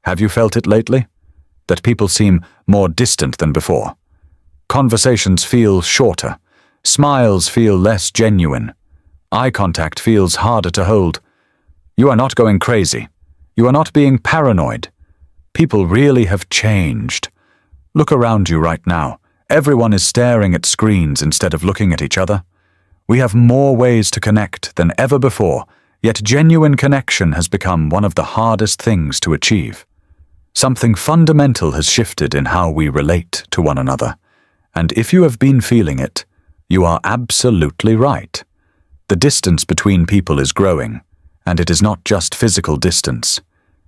Have you felt it lately? That people seem more distant than before. Conversations feel shorter. Smiles feel less genuine. Eye contact feels harder to hold. You are not going crazy. You are not being paranoid. People really have changed. Look around you right now. Everyone is staring at screens instead of looking at each other. We have more ways to connect than ever before, yet genuine connection has become one of the hardest things to achieve. Something fundamental has shifted in how we relate to one another, and if you have been feeling it, you are absolutely right. The distance between people is growing, and it is not just physical distance.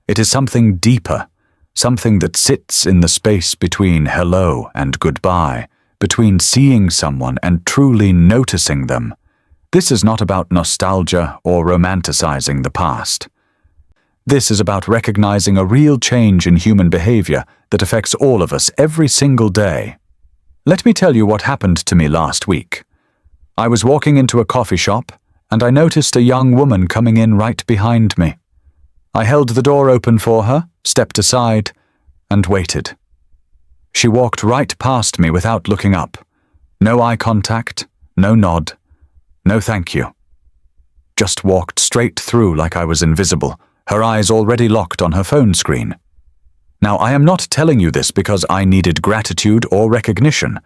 It is something deeper, something that sits in the space between hello and goodbye, between seeing someone and truly noticing them. This is not about nostalgia or romanticizing the past. This is about recognizing a real change in human behavior that affects all of us every single day. Let me tell you what happened to me last week. I was walking into a coffee shop, and I noticed a young woman coming in right behind me. I held the door open for her, stepped aside, and waited. She walked right past me without looking up. No eye contact, no nod, no thank you. Just walked straight through like I was invisible, her eyes already locked on her phone screen. Now, I am not telling you this because I needed gratitude or recognition.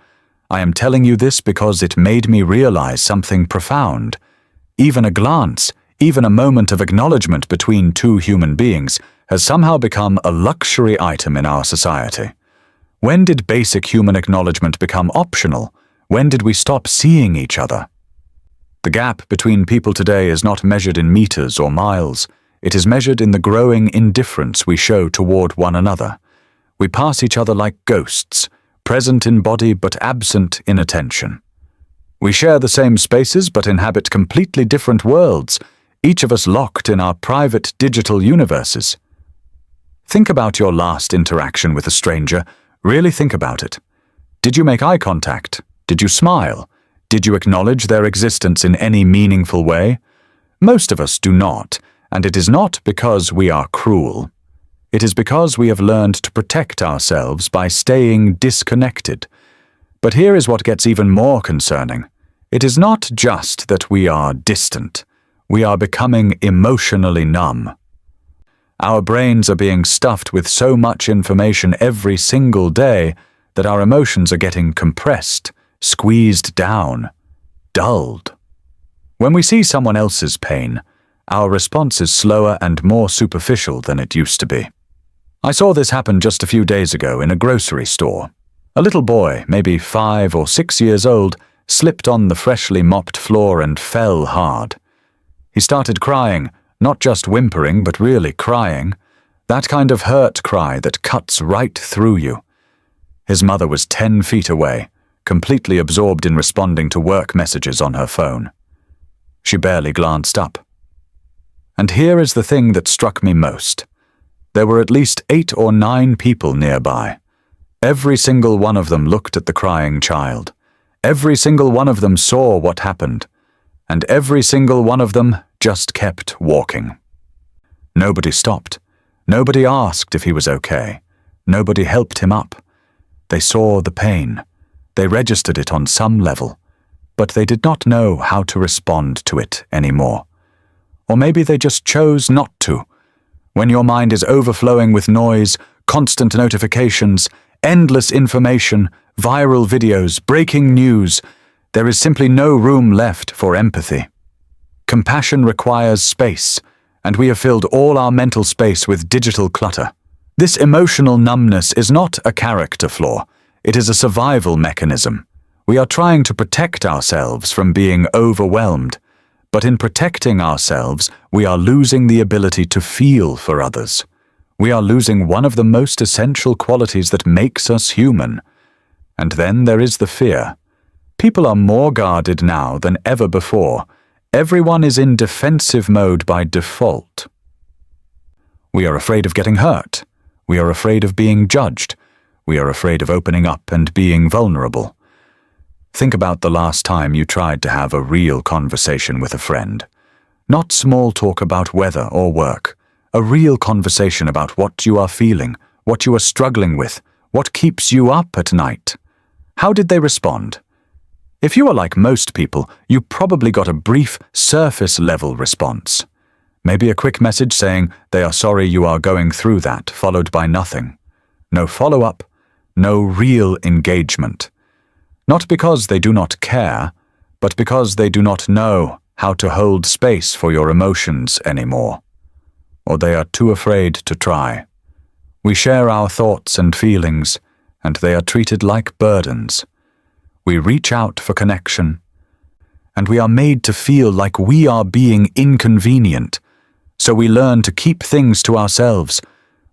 I am telling you this because it made me realize something profound. Even a glance, even a moment of acknowledgement between two human beings has somehow become a luxury item in our society. When did basic human acknowledgement become optional? When did we stop seeing each other? The gap between people today is not measured in meters or miles. It is measured in the growing indifference we show toward one another. We pass each other like ghosts, present in body but absent in attention. We share the same spaces but inhabit completely different worlds, each of us locked in our private digital universes. Think about your last interaction with a stranger. Really think about it. Did you make eye contact? Did you smile? Did you acknowledge their existence in any meaningful way? Most of us do not, and it is not because we are cruel. It is because we have learned to protect ourselves by staying disconnected. But here is what gets even more concerning. It is not just that we are distant. We are becoming emotionally numb. Our brains are being stuffed with so much information every single day that our emotions are getting compressed, squeezed down, dulled. When we see someone else's pain, our response is slower and more superficial than it used to be. I saw this happen just a few days ago in a grocery store. A little boy, maybe 5 or 6 years old, slipped on the freshly mopped floor and fell hard. He started crying, not just whimpering, but really crying. That kind of hurt cry that cuts right through you. His mother was 10 feet away, completely absorbed in responding to work messages on her phone. She barely glanced up. And here is the thing that struck me most. There were at least 8 or 9 people nearby. Every single one of them looked at the crying child. Every single one of them saw what happened. And every single one of them just kept walking. Nobody stopped. Nobody asked if he was okay. Nobody helped him up. They saw the pain. They registered it on some level, but they did not know how to respond to it anymore. Or maybe they just chose not to. When your mind is overflowing with noise, constant notifications, endless information, viral videos, breaking news, there is simply no room left for empathy. Compassion requires space, and we have filled all our mental space with digital clutter. This emotional numbness is not a character flaw. It is a survival mechanism. We are trying to protect ourselves from being overwhelmed, but in protecting ourselves, we are losing the ability to feel for others. We are losing one of the most essential qualities that makes us human. And then there is the fear. People are more guarded now than ever before. Everyone is in defensive mode by default. We are afraid of getting hurt. We are afraid of being judged. We are afraid of opening up and being vulnerable. Think about the last time you tried to have a real conversation with a friend. Not small talk about weather or work. a real conversation about what you are feeling, what you are struggling with, what keeps you up at night. How did they respond? If you are like most people, you probably got a brief, surface-level response. Maybe a quick message saying they are sorry you are going through that, followed by nothing. No follow-up, no real engagement. Not because they do not care, but because they do not know how to hold space for your emotions anymore. Or they are too afraid to try. We share our thoughts and feelings, and they are treated like burdens. We reach out for connection, and we are made to feel like we are being inconvenient. So we learn to keep things to ourselves.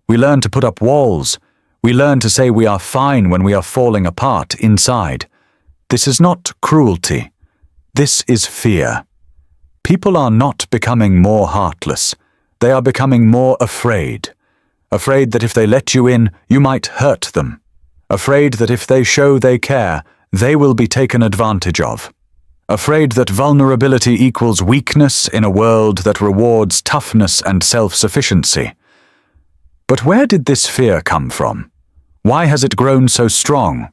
We learn to put up walls. We learn to say we are fine when we are falling apart inside. This is not cruelty. This is fear. People are not becoming more heartless. They are becoming more afraid. Afraid that if they let you in, you might hurt them. Afraid that if they show they care, they will be taken advantage of. Afraid that vulnerability equals weakness in a world that rewards toughness and self-sufficiency. But where did this fear come from? Why has it grown so strong?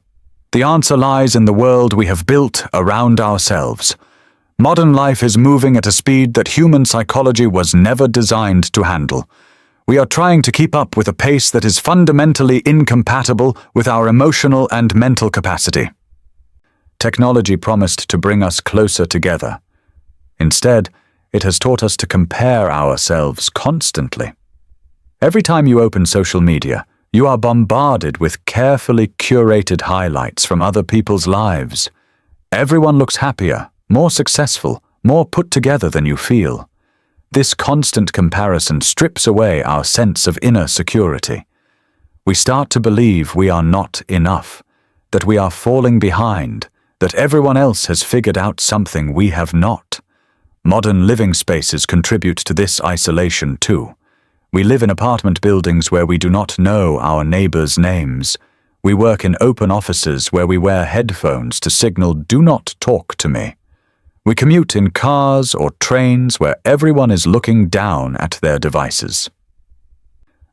The answer lies in the world we have built around ourselves. Modern life is moving at a speed that human psychology was never designed to handle. We are trying to keep up with a pace that is fundamentally incompatible with our emotional and mental capacity. Technology promised to bring us closer together. Instead, it has taught us to compare ourselves constantly. Every time you open social media, you are bombarded with carefully curated highlights from other people's lives. Everyone looks happier, more successful, more put together than you feel. This constant comparison strips away our sense of inner security. We start to believe we are not enough, that we are falling behind, that everyone else has figured out something we have not. Modern living spaces contribute to this isolation too. We live in apartment buildings where we do not know our neighbors' names. We work in open offices where we wear headphones to signal "do not talk to me." We commute in cars or trains where everyone is looking down at their devices.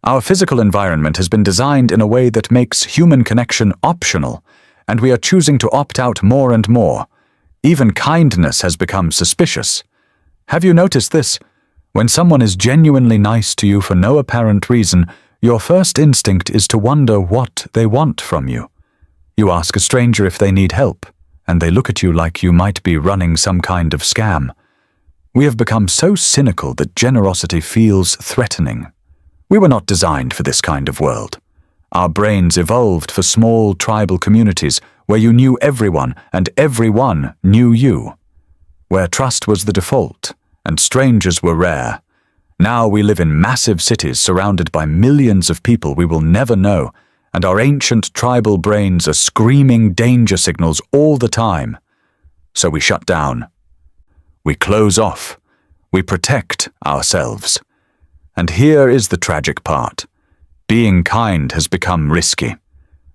Our physical environment has been designed in a way that makes human connection optional, and we are choosing to opt out more and more. Even kindness has become suspicious. Have you noticed this? When someone is genuinely nice to you for no apparent reason, your first instinct is to wonder what they want from you. You ask a stranger if they need help, and they look at you like you might be running some kind of scam. We have become so cynical that generosity feels threatening. We were not designed for this kind of world. Our brains evolved for small tribal communities where you knew everyone and everyone knew you, where trust was the default and strangers were rare. Now we live in massive cities surrounded by millions of people we will never know, and our ancient tribal brains are screaming danger signals all the time. So we shut down. We close off. We protect ourselves. And here is the tragic part. Being kind has become risky.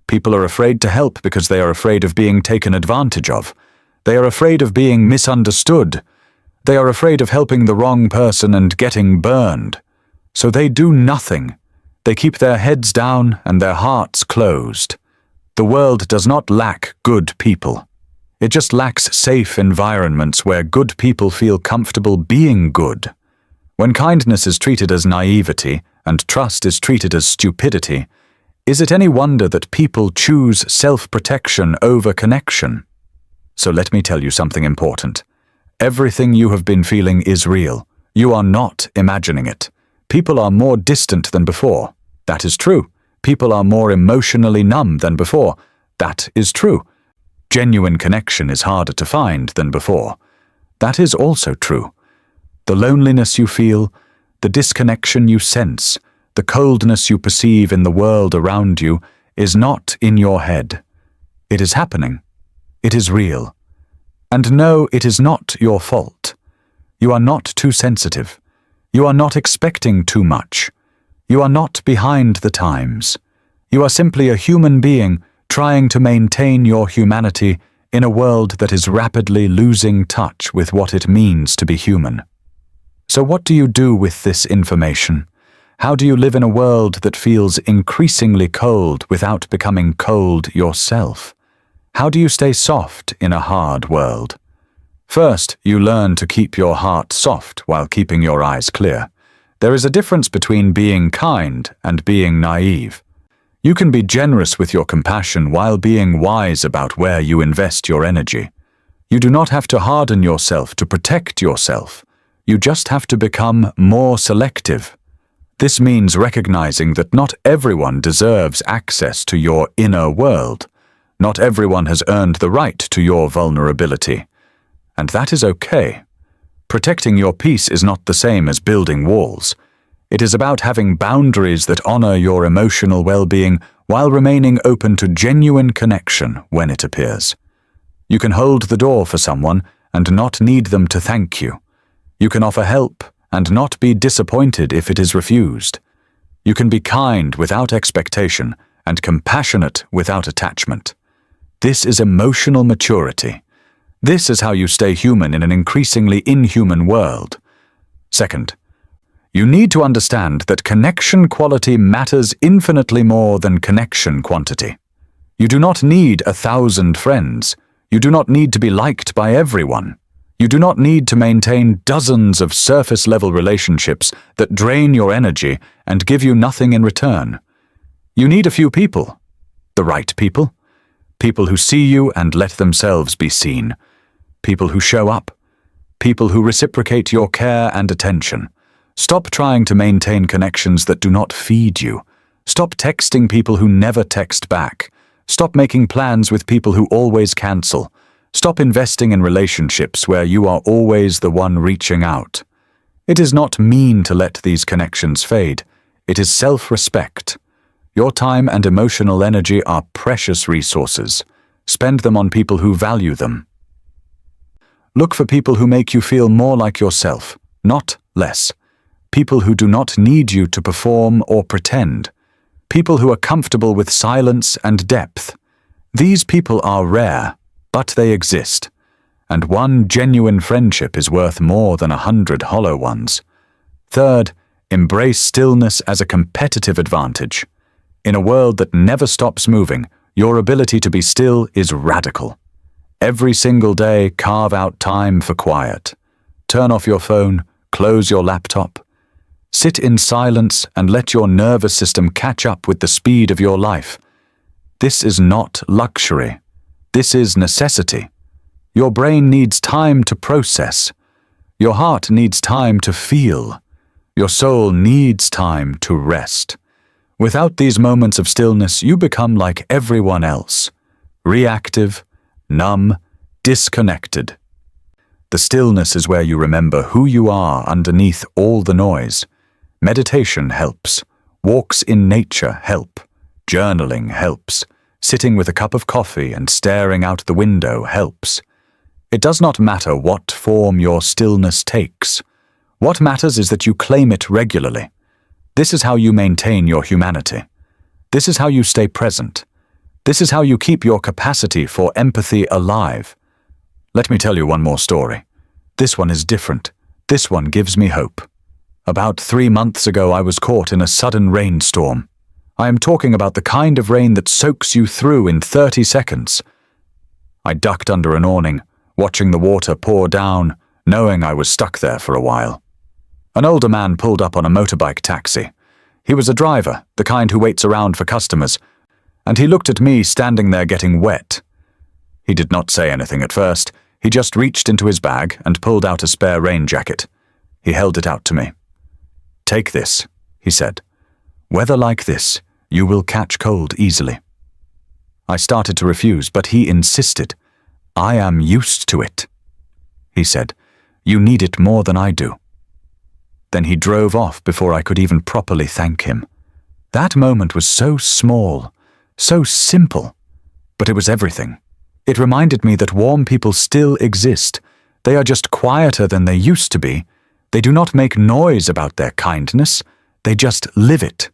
People are afraid to help because they are afraid of being taken advantage of. They are afraid of being misunderstood. They are afraid of helping the wrong person and getting burned. So they do nothing. They keep their heads down and their hearts closed. The world does not lack good people. It just lacks safe environments where good people feel comfortable being good. When kindness is treated as naivety and trust is treated as stupidity, is it any wonder that people choose self-protection over connection? So let me tell you something important. Everything you have been feeling is real. You are not imagining it. People are more distant than before. That is true. People are more emotionally numb than before. That is true. Genuine connection is harder to find than before. That is also true. The loneliness you feel, the disconnection you sense, the coldness you perceive in the world around you is not in your head. It is happening. It is real. And no, it is not your fault. You are not too sensitive. You are not expecting too much. You are not behind the times. You are simply a human being trying to maintain your humanity in a world that is rapidly losing touch with what it means to be human. So what do you do with this information? How do you live in a world that feels increasingly cold without becoming cold yourself? How do you stay soft in a hard world? First, you learn to keep your heart soft while keeping your eyes clear. There is a difference between being kind and being naive. You can be generous with your compassion while being wise about where you invest your energy. You do not have to harden yourself to protect yourself. You just have to become more selective. This means recognizing that not everyone deserves access to your inner world. Not everyone has earned the right to your vulnerability. And that is okay. Protecting your peace is not the same as building walls. It is about having boundaries that honor your emotional well-being while remaining open to genuine connection when it appears. You can hold the door for someone and not need them to thank you. You can offer help and not be disappointed if it is refused. You can be kind without expectation and compassionate without attachment. This is emotional maturity. This is how you stay human in an increasingly inhuman world. Second, you need to understand that connection quality matters infinitely more than connection quantity. You do not need 1,000 friends. You do not need to be liked by everyone. You do not need to maintain dozens of surface-level relationships that drain your energy and give you nothing in return. You need a few people. The right people. People who see you and let themselves be seen. People who show up. People who reciprocate your care and attention. Stop trying to maintain connections that do not feed you. Stop texting people who never text back. Stop making plans with people who always cancel. Stop investing in relationships where you are always the one reaching out. It is not mean to let these connections fade. It is self-respect. Your time and emotional energy are precious resources. Spend them on people who value them. Look for people who make you feel more like yourself, not less. People who do not need you to perform or pretend. People who are comfortable with silence and depth. These people are rare, but they exist. And one genuine friendship is worth more than 100 hollow ones. Third, embrace stillness as a competitive advantage. In a world that never stops moving, your ability to be still is radical. Every single day, carve out time for quiet. Turn off your phone, close your laptop. Sit in silence and let your nervous system catch up with the speed of your life. This is not luxury. This is necessity. Your brain needs time to process. Your heart needs time to feel. Your soul needs time to rest. Without these moments of stillness, you become like everyone else. Reactive, numb, disconnected. The stillness is where you remember who you are underneath all the noise. Meditation helps. Walks in nature help. Journaling helps. Sitting with a cup of coffee and staring out the window helps. It does not matter what form your stillness takes. What matters is that you claim it regularly. This is how you maintain your humanity. This is how you stay present. This is how you keep your capacity for empathy alive. Let me tell you one more story. This one is different. This one gives me hope. About 3 months ago, I was caught in a sudden rainstorm. I am talking about the kind of rain that soaks you through in 30 seconds. I ducked under an awning, watching the water pour down, knowing I was stuck there for a while. An older man pulled up on a motorbike taxi. He was a driver, the kind who waits around for customers, and he looked at me standing there getting wet. He did not say anything at first. He just reached into his bag and pulled out a spare rain jacket. He held it out to me. "Take this," he said. "Weather like this, you will catch cold easily." I started to refuse, but he insisted. "I am used to it," he said. "You need it more than I do." Then he drove off before I could even properly thank him. That moment was so small, so simple, but it was everything. It reminded me that warm people still exist. They are just quieter than they used to be. They do not make noise about their kindness. They just live it.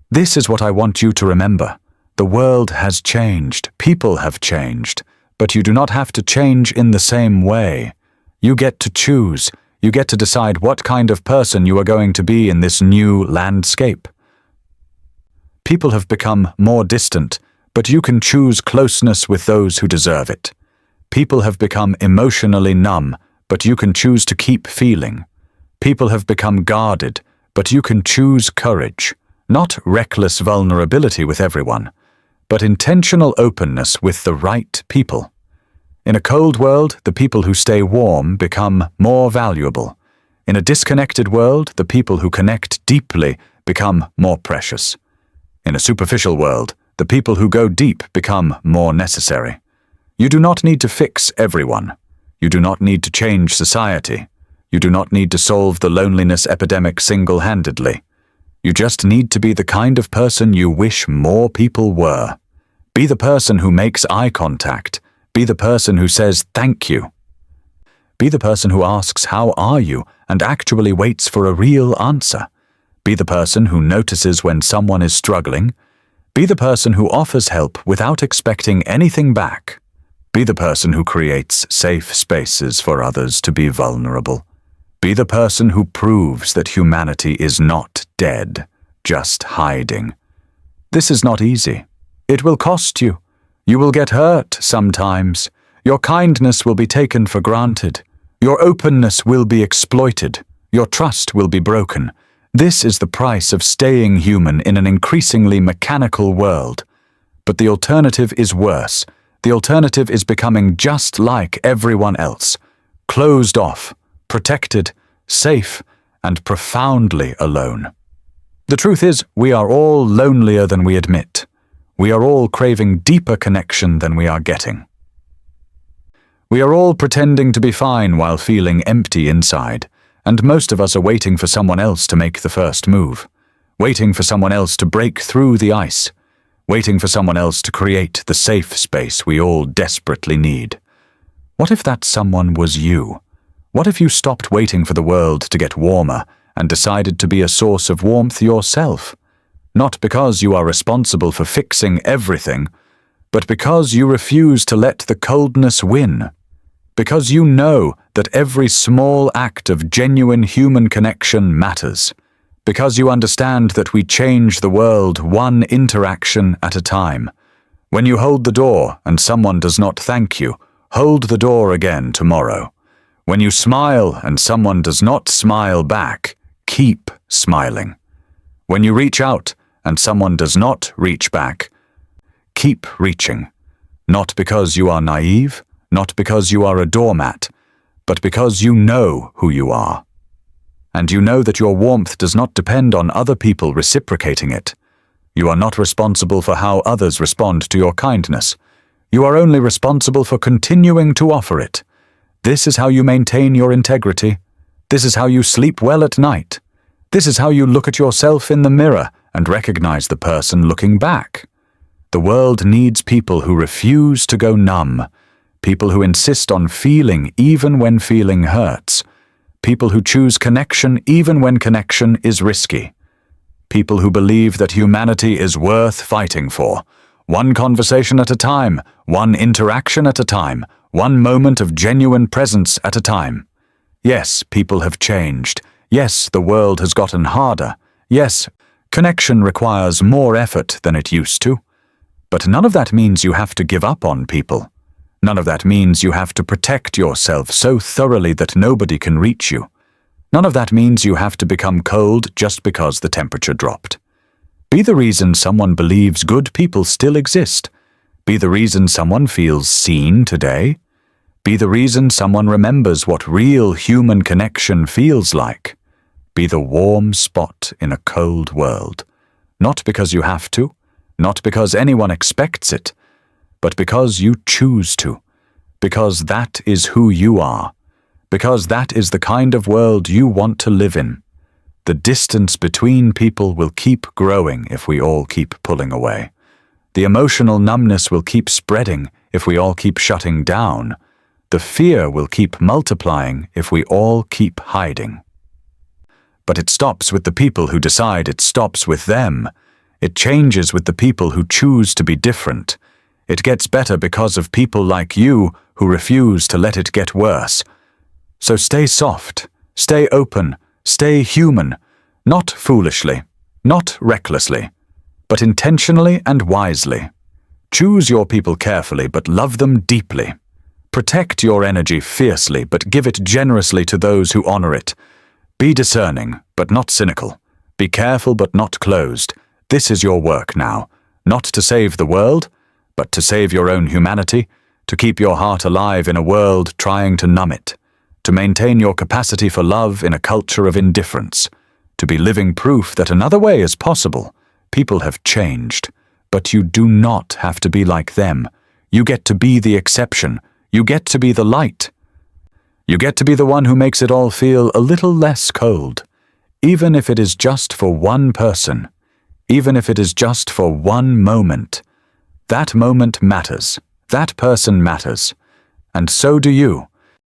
This is what I want you to remember. The world has changed. People have changed. But you do not have to change in the same way. You get to choose. You get to decide what kind of person you are going to be in this new landscape. People have become more distant, but you can choose closeness with those who deserve it. People have become emotionally numb, but you can choose to keep feeling. People have become guarded, but you can choose courage, not reckless vulnerability with everyone, but intentional openness with the right people. In a cold world, the people who stay warm become more valuable. In a disconnected world, the people who connect deeply become more precious. In a superficial world, the people who go deep become more necessary. You do not need to fix everyone. You do not need to change society. You do not need to solve the loneliness epidemic single-handedly. You just need to be the kind of person you wish more people were. Be the person who makes eye contact. Be the person who says thank you. Be the person who asks how are you and actually waits for a real answer. Be the person who notices when someone is struggling. Be the person who offers help without expecting anything back. Be the person who creates safe spaces for others to be vulnerable. Be the person who proves that humanity is not dead, just hiding. This is not easy. It will cost you. You will get hurt sometimes. Your kindness will be taken for granted. Your openness will be exploited. Your trust will be broken. This is the price of staying human in an increasingly mechanical world. But the alternative is worse. The alternative is becoming just like everyone else, closed off, protected, safe, and profoundly alone. The truth is, we are all lonelier than we admit. We are all craving deeper connection than we are getting. We are all pretending to be fine while feeling empty inside, and most of us are waiting for someone else to make the first move, waiting for someone else to break through the ice, waiting for someone else to create the safe space we all desperately need. What if that someone was you? What if you stopped waiting for the world to get warmer and decided to be a source of warmth yourself? Not because you are responsible for fixing everything, but because you refuse to let the coldness win. Because you know that every small act of genuine human connection matters. Because you understand that we change the world one interaction at a time. When you hold the door and someone does not thank you, hold the door again tomorrow. When you smile and someone does not smile back, keep smiling. When you reach out and someone does not reach back, keep reaching. Not because you are naive, not because you are a doormat, but because you know who you are. And you know that your warmth does not depend on other people reciprocating it. You are not responsible for how others respond to your kindness. You are only responsible for continuing to offer it. This is how you maintain your integrity. This is how you sleep well at night. This is how you look at yourself in the mirror and recognize the person looking back. The world needs people who refuse to go numb, people who insist on feeling even when feeling hurts, people who choose connection even when connection is risky, people who believe that humanity is worth fighting for, one conversation at a time, one interaction at a time, one moment of genuine presence at a time. Yes, people have changed. Yes, the world has gotten harder. Yes, connection requires more effort than it used to. But none of that means you have to give up on people. None of that means you have to protect yourself so thoroughly that nobody can reach you. None of that means you have to become cold just because the temperature dropped. Be the reason someone believes good people still exist. Be the reason someone feels seen today. Be the reason someone remembers what real human connection feels like. Be the warm spot in a cold world. Not because you have to, not because anyone expects it, but because you choose to, because that is who you are, because that is the kind of world you want to live in. The distance between people will keep growing if we all keep pulling away. The emotional numbness will keep spreading if we all keep shutting down. The fear will keep multiplying if we all keep hiding. But it stops with the people who decide it stops with them. It changes with the people who choose to be different. It gets better because of people like you who refuse to let it get worse. So stay soft, Stay open, stay human, not foolishly, not recklessly, but intentionally and wisely. Choose your people carefully, but love them deeply. Protect your energy fiercely, but give it generously to those who honor it. Be discerning, but not cynical. Be careful, but not closed. This is your work now, not to save the world, but to save your own humanity, to keep your heart alive in a world trying to numb it, to maintain your capacity for love in a culture of indifference, to be living proof that another way is possible. People have changed, but you do not have to be like them. You get to be the exception. You get to be the light. You get to be the one who makes it all feel a little less cold, even if it is just for one person, even if it is just for one moment. That moment matters. That person matters. And so do you.